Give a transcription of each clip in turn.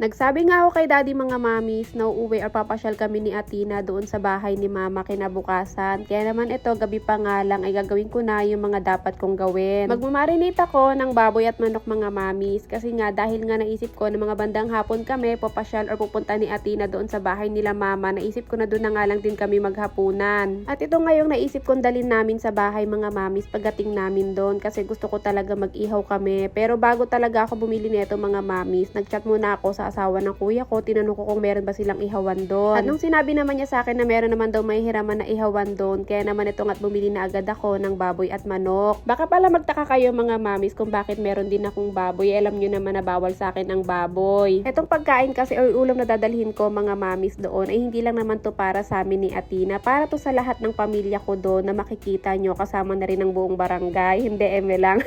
Nagsabi nga ako kay daddy mga mamis na uuwi or papasyal kami ni Athena doon sa bahay ni mama kinabukasan. Kaya naman ito, gabi pa nga lang ay gagawin ko na yung mga dapat kong gawin. Magmamarinate ako ng baboy at manok mga mamis. Kasi nga dahil nga naisip ko na mga bandang hapon kami papasyal or pupunta ni Athena doon sa bahay nila mama, naisip ko na doon na nga lang din kami maghapunan. At ito nga yung naisip kong dalhin namin sa bahay mga mamis pagdating namin doon. Kasi gusto ko talaga mag-ihaw kami. Pero bago talaga ako bumili nito mga mamis, nagchat muna ako sa asawa ng kuya ko, tinanong ko kung meron ba silang ihawan doon. At nung sinabi naman niya sa akin na meron naman daw may hiraman na ihawan doon, kaya naman itong at bumili na agad ako ng baboy at manok. Baka pala magtaka kayo mga mamis kung bakit meron din akong baboy. Alam nyo naman na bawal sa akin ang baboy. Itong pagkain kasi o ulam na dadalhin ko mga mamis doon ay hindi lang naman to para sa amin ni Athena, para to sa lahat ng pamilya ko doon na makikita nyo, kasama na rin ang buong barangay. Hindi, eme lang.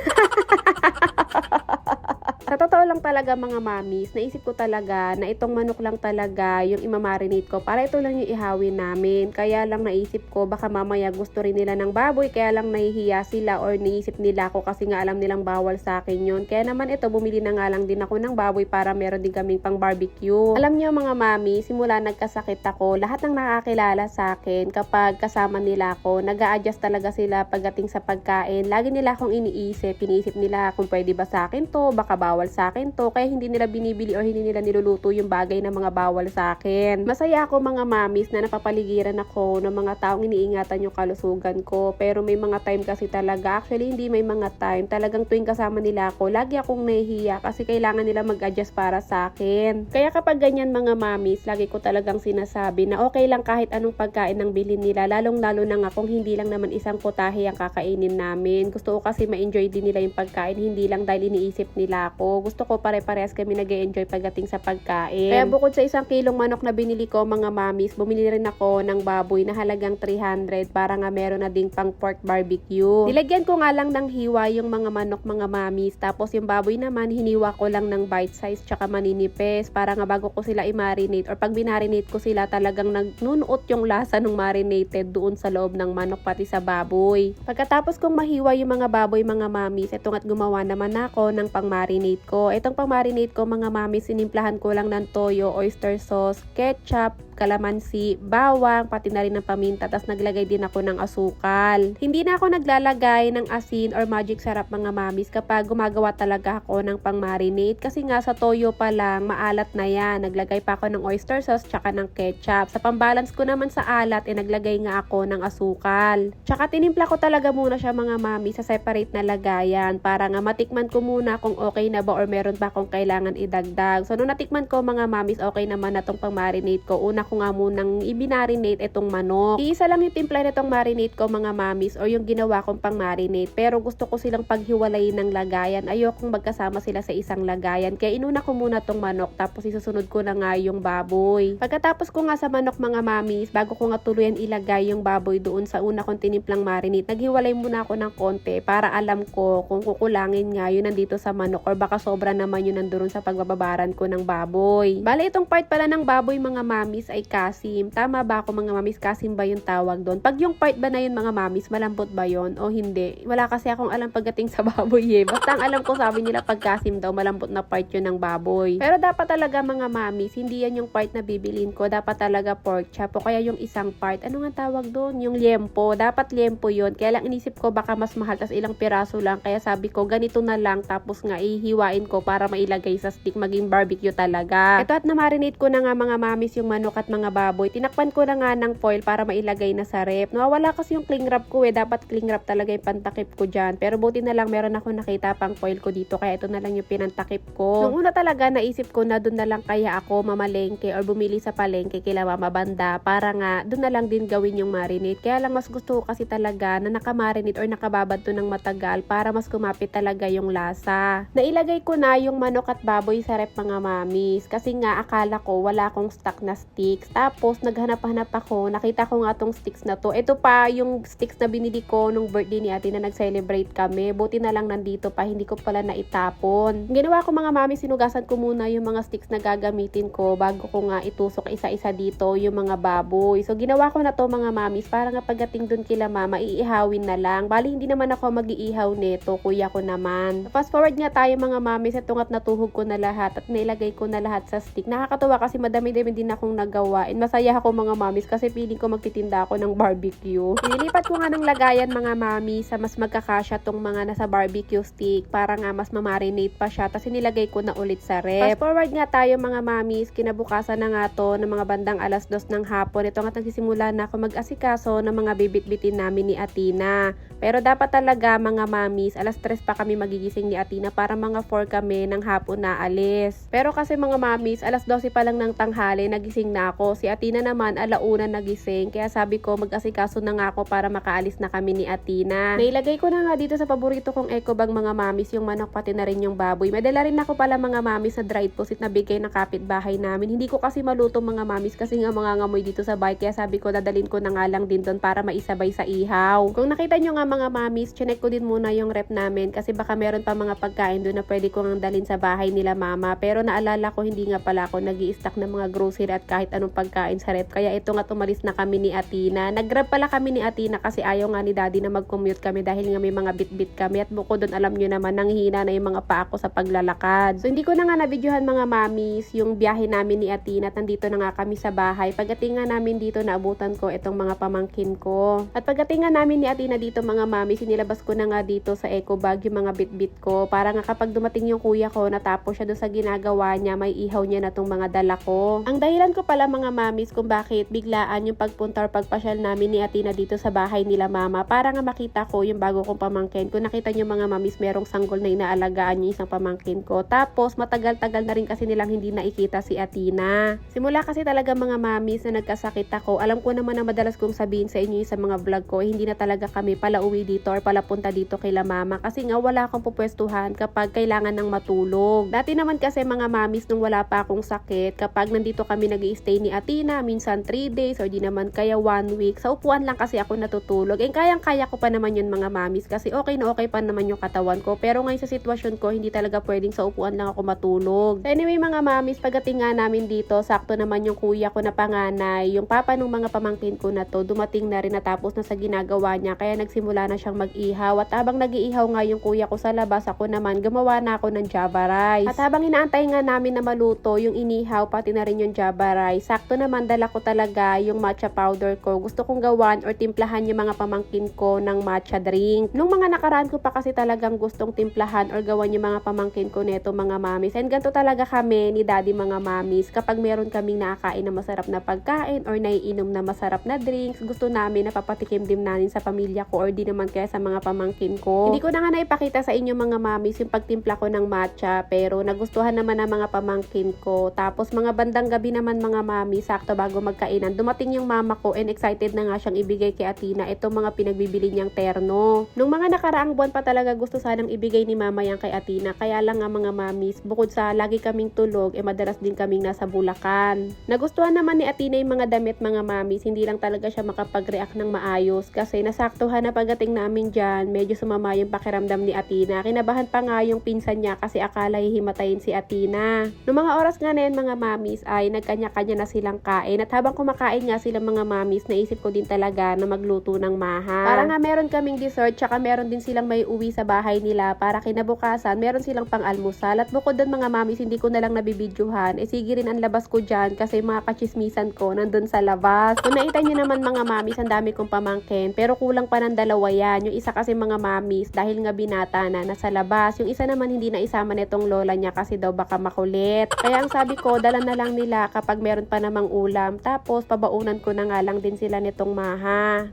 Sa totoo lang talaga mga mamis, naisip ko talaga na itong manok lang talaga yung imamarinate ko para ito lang yung ihawin namin. Kaya lang naisip ko baka mamaya gusto rin nila ng baboy, kaya lang nahihiya sila or naisip nila ako kasi nga alam nilang bawal sa akin yun. Kaya naman ito, bumili na nga lang din ako ng baboy para meron din kaming pang barbecue. Alam niyo mga mami, simula nagkasakit ako, lahat ng nakakilala sa akin kapag kasama nila ako, nag-a-adjust talaga sila pagdating sa pagkain. Lagi nila akong iniisip nila kung pwede ba sa akin to, baka bawal sa akin to, kaya hindi nila binibili o hindi nila niluluto yung bagay na mga bawal sa akin. Masaya ako mga mamis na napapaligiran ako ng mga taong iniingatan yung kalusugan ko, pero may mga time kasi talaga, actually hindi may mga time, talagang tuwing kasama nila ako, lagi akong nahihiya kasi kailangan nila mag-adjust para sa akin. Kaya kapag ganyan mga mamis, lagi ko talagang sinasabi na okay lang kahit anong pagkain ng bilhin nila, lalong lalo na nga kung hindi lang naman isang putahe ang kakainin namin. Gusto ko kasi ma-enjoy din nila yung pagkain, hindi lang dahil iniisip nila ako. Gusto ko pare-parehas kami nag-e-enjoy pagdating sa pagkain. Kaya bukod sa 1 kilong manok na binili ko mga mamis, bumili rin ako ng baboy na halagang 300 para nga meron na ding pang pork barbecue. Nilagyan ko nga lang ng hiwa yung mga manok mga mamis, tapos yung baboy naman hiniwa ko lang ng bite size tsaka maninipes para nga bago ko sila i-marinate or pag binarinate ko sila talagang nagnunuot yung lasa ng marinated doon sa loob ng manok pati sa baboy. Pagkatapos kong mahiwa yung mga baboy mga mamis, etong at gumawa naman ako ng pang-marinate ko. Itong pang-marinate ko mga mami, sinimplahan ko lang ng toyo, oyster sauce, ketchup, kalamansi, bawang, pati na rin ng paminta, tapos naglagay din ako ng asukal. Hindi na ako naglalagay ng asin or magic sarap mga mamis kapag gumagawa talaga ako ng pang-marinate kasi nga sa toyo pa lang, maalat na yan. Naglagay pa ako ng oyster sauce tsaka ng ketchup. Sa pambalance ko naman sa alat, naglagay nga ako ng asukal. Tsaka tinimpla ko talaga muna siya mga mami sa separate na lagayan para nga matikman ko muna kung okay na ba or meron pa akong kailangan idagdag. So nung natikman ko mga mamis, okay naman na tong pang-marinate ko. Una ko nga munang ibinarinate itong manok. Iisa lang yung timpla nitong marinate ko mga mamis o yung ginawa kong pang-marinate. Pero gusto ko silang paghiwalayin ng lagayan. Ayokong magkasama sila sa isang lagayan. Kaya inuna ko muna tong manok tapos isusunod ko na nga yung baboy. Pagkatapos ko nga sa manok mga mamis, bago ko nga tuluyan ilagay yung baboy doon sa una kong tinimplang marinate, naghiwalay muna ako ng konti para alam ko kung kukulangin nga yun nandito sa manok or baka sobra naman yun nandoon sa pagbababaran ko ng baboy. Bale itong part pala ng baboy mga mamis ay kasim. Tama ba ako mga mamis? Kasim ba yung tawag doon? Pag yung part ba na yun mga mamis, malambot ba yun o hindi? Wala kasi akong alam pagdating sa baboy eh. Basta ang alam ko sabi nila pag kasim daw, malambot na part yun ng baboy. Pero dapat talaga mga mamis, hindi yan yung part na bibilin ko. Dapat talaga pork chop o kaya yung isang part. Ano nga tawag doon? Yung liempo. Dapat liempo yun. Kaya lang inisip ko baka mas mahal tas ilang piraso lang. Kaya sabi ko ganito na lang tapos nga ihiwain ko para mailagay sa stick maging barbecue talaga. Ito at na-marinate ko na nga mga mamis yung manok at mga baboy. Tinakpan ko na nga ng foil para mailagay na sa rep. Nawawala kasi yung cling wrap ko eh. Dapat cling wrap talaga yung pantakip ko dyan. Pero buti na lang meron ako nakita pang foil ko dito. Kaya ito na lang yung pinantakip ko. Nung una talaga naisip ko na doon na lang kaya ako mamalengke or bumili sa palengke kila Mama Banda para nga doon na lang din gawin yung marinate. Kaya lang mas gusto ko kasi talaga na nakamarinate or nakababad to ng matagal para mas kumapit talaga yung lasa. Nailagay ko na yung manok at baboy sa rep mga mamis kasi nga akala ko wala akong stock na stick. sticks. Tapos naghanap-hanap ako, nakita ko nga tong sticks na to. Ito pa yung sticks na binili ko nung birthday ni ate na nag-celebrate kami. Buti na lang nandito pa, hindi ko pala naitapon. Ginawa ko mga mami, sinugasan ko muna yung mga sticks na gagamitin ko bago ko nga itusok isa-isa dito yung mga baboy. So ginawa ko na to mga mamis para nga pagdating dun kila mama, iihawin na lang. Bali hindi naman ako mag-iihaw nito, kuya ko naman. Fast forward nga tayo mga mamis, ito nga't natuhog ko na lahat at nailagay ko na lahat sa stick. Nakakatuwa kasi madami-dami din akong nagawa. And masaya ako mga mamis kasi feeling ko magtitinda ako ng barbecue. Nilipat ko nga ng lagayan mga mami sa mas magkakasya tong mga nasa barbecue stick para nga mas mamarinate pa siya. Tapos nilagay ko na ulit sa ref. Fast forward nga tayo mga mamis, kinabukasan na nga to ng mga bandang 2:00 ng hapon. Ito nga nagsisimula na ako mag-asikaso ng mga bibit-bitin namin ni Atina. Pero dapat talaga mga mamis, 3:00 pa kami magigising ni Atina para mga 4 kami ng hapon na alis. Pero kasi mga mamis, 12:00 pa lang ng tanghali, nagising na ako. Si Atina naman, 1:00 nagising. Kaya sabi ko, mag-asikaso na nga ako para makaalis na kami ni Atina. Nailagay ko na nga dito sa paborito kong eco bag mga mamis, yung manok pati na rin yung baboy. Madala rin ako pala mga mamis sa dried pusit na bigay ng kapitbahay namin. Hindi ko kasi maluto mga mamis kasi nga mga ngamoy dito sa bahay. Kaya sabi ko, dadalhin ko na nga lang din doon para maisabay sa ihaw. Kung nakita nyo nga mga mamis, chinek ko din muna yung rep namin kasi baka meron pa mga pagkain doon na pwede ko nga dalhin sa bahay nila mama. Pero naalala ko hindi nga pala ako nag-i-stock ng mga grocery at kahit anong pagkain sa rep. Kaya ito nga tumalis na kami ni Atina. Nag-grab pala kami ni Atina kasi ayaw nga ni daddy na mag-commute kami dahil nga may mga bit-bit kami. At bukod doon alam nyo naman nanghihina na yung mga paa ko sa paglalakad. So hindi ko na nga na-videohan mga mamis yung biyahe namin ni Atina at nandito na nga kami sa bahay. Pagdating nga namin dito naabutan ko itong mga pamangkin ko. At pagdating nga namin ni Atina dito mga mamis, sinilabas ko na nga dito sa eco bag yung mga bit-bit ko para nga kapag dumating yung kuya ko natapos siya doon sa ginagawa niya, may ihaw niya na tong mga dala ko. Ang dahilan ko pala mga mamis kung bakit biglaan yung pagpunta or pagpasyal namin ni Atina dito sa bahay nila mama para nga makita ko yung bago kong pamangkin. Kung nakita nyo mga mamis, merong sanggol na inaalagaan yung isang pamangkin ko. Tapos matagal-tagal na rin kasi nilang hindi nakikita si Atina. Simula kasi talaga mga mamis na nagkasakit ako, alam ko naman na madalas kong sabihin sa inyo sa mga vlog ko, hindi na talaga kami palauwi dito or palapunta dito kay la mama kasi nga wala akong pupwestuhan kapag kailangan ng matulog. Dati naman kasi mga mamis nung wala pa akong sakit, kapag nandito kami nag-i-stay ni Atina, minsan 3 days or di naman kaya 1 week, sa upuan lang kasi ako natutulog. Eh kayang-kaya ko pa naman yun mga mamis kasi okay na okay pa naman yung katawan ko. Pero ngayon sa sitwasyon ko, hindi talaga pwedeng sa upuan lang ako matulog. So anyway mga mamis, pagdating nga namin dito, sakto naman yung kuya ko na panganay, yung papa ng mga pamangkin ko na to, dumating na rin natapos na sa ginagawa niya. Kaya nagsimula na siyang mag-ihaw. At habang nag-iihaw nga yung kuya ko sa labas, ako naman gumawa na ako ng java rice. At habang inaantay nga namin na maluto yung inihaw pati na rin yung java rice, sakto naman dala ko talaga yung matcha powder ko. Gusto kong gawan or timplahan yung mga pamangkin ko ng matcha drink. Nung mga nakaraan ko pa kasi talagang gustong timplahan or gawan yung mga pamangkin ko neto mga mamis. And ganito talaga kami ni daddy mga mamis. Kapag meron kaming nakakain na masarap na pagkain or naiinom na masarap na drinks, gusto namin na papatikim din namin sa pamilya ko or di naman kaya sa mga pamangkin ko. Hindi ko na nga naipakita sa inyo mga mamis yung pagtimpla ko ng matcha, pero nagustuhan naman ng mga pamangkin ko. Tapos mga bandang gabi naman mga mami, sakto bago magkainan, dumating yung mama ko and excited na nga siyang ibigay kay Atina itong mga pinagbibili niyang terno. Nung mga nakaraang buwan pa talaga gusto sanang ibigay ni mama yan kay Atina, kaya lang nga mga mamis, bukod sa lagi kaming tulog, madalas din kaming nasa Bulacan. Nagustuhan naman ni Atina yung mga damit mga mamis, hindi lang talaga siya makapag-react ng maayos kasi nasaktuhan na pagdating namin dyan, medyo sumama yung pakiramdam ni Atina. Kinabahan pa nga yung pinsan niya kasi akala hihimatayin si Atina. Noong mga oras nga na yan mga mamis ay nagkanya-kanya na silang kain at habang kumakain nga sila mga mamis, naisip ko din talaga na magluto ng mahal. Para nga meron kaming dessert tsaka meron din silang may uwi sa bahay nila para kinabukasan meron silang pang almusal. At bukod doon mga mamis, hindi ko na lang nabibidyohan. Sige rin ang labas ko dyan kasi mga kachismisan ko nandun sa labas. Kung nakita nyo naman mga mamis, ang dami kong pamangkin pero kulang pa ng 2 yan. Yung isa kasi mga mamis dahil nga binata na nasa labas. Yung isa naman hindi na isama nitong lola niya kasi daw baka makulit. Kaya ang sabi ko, dala na lang nila kapag meron pa namang ulam. Tapos pabaunan ko na nga lang din sila nitong maha.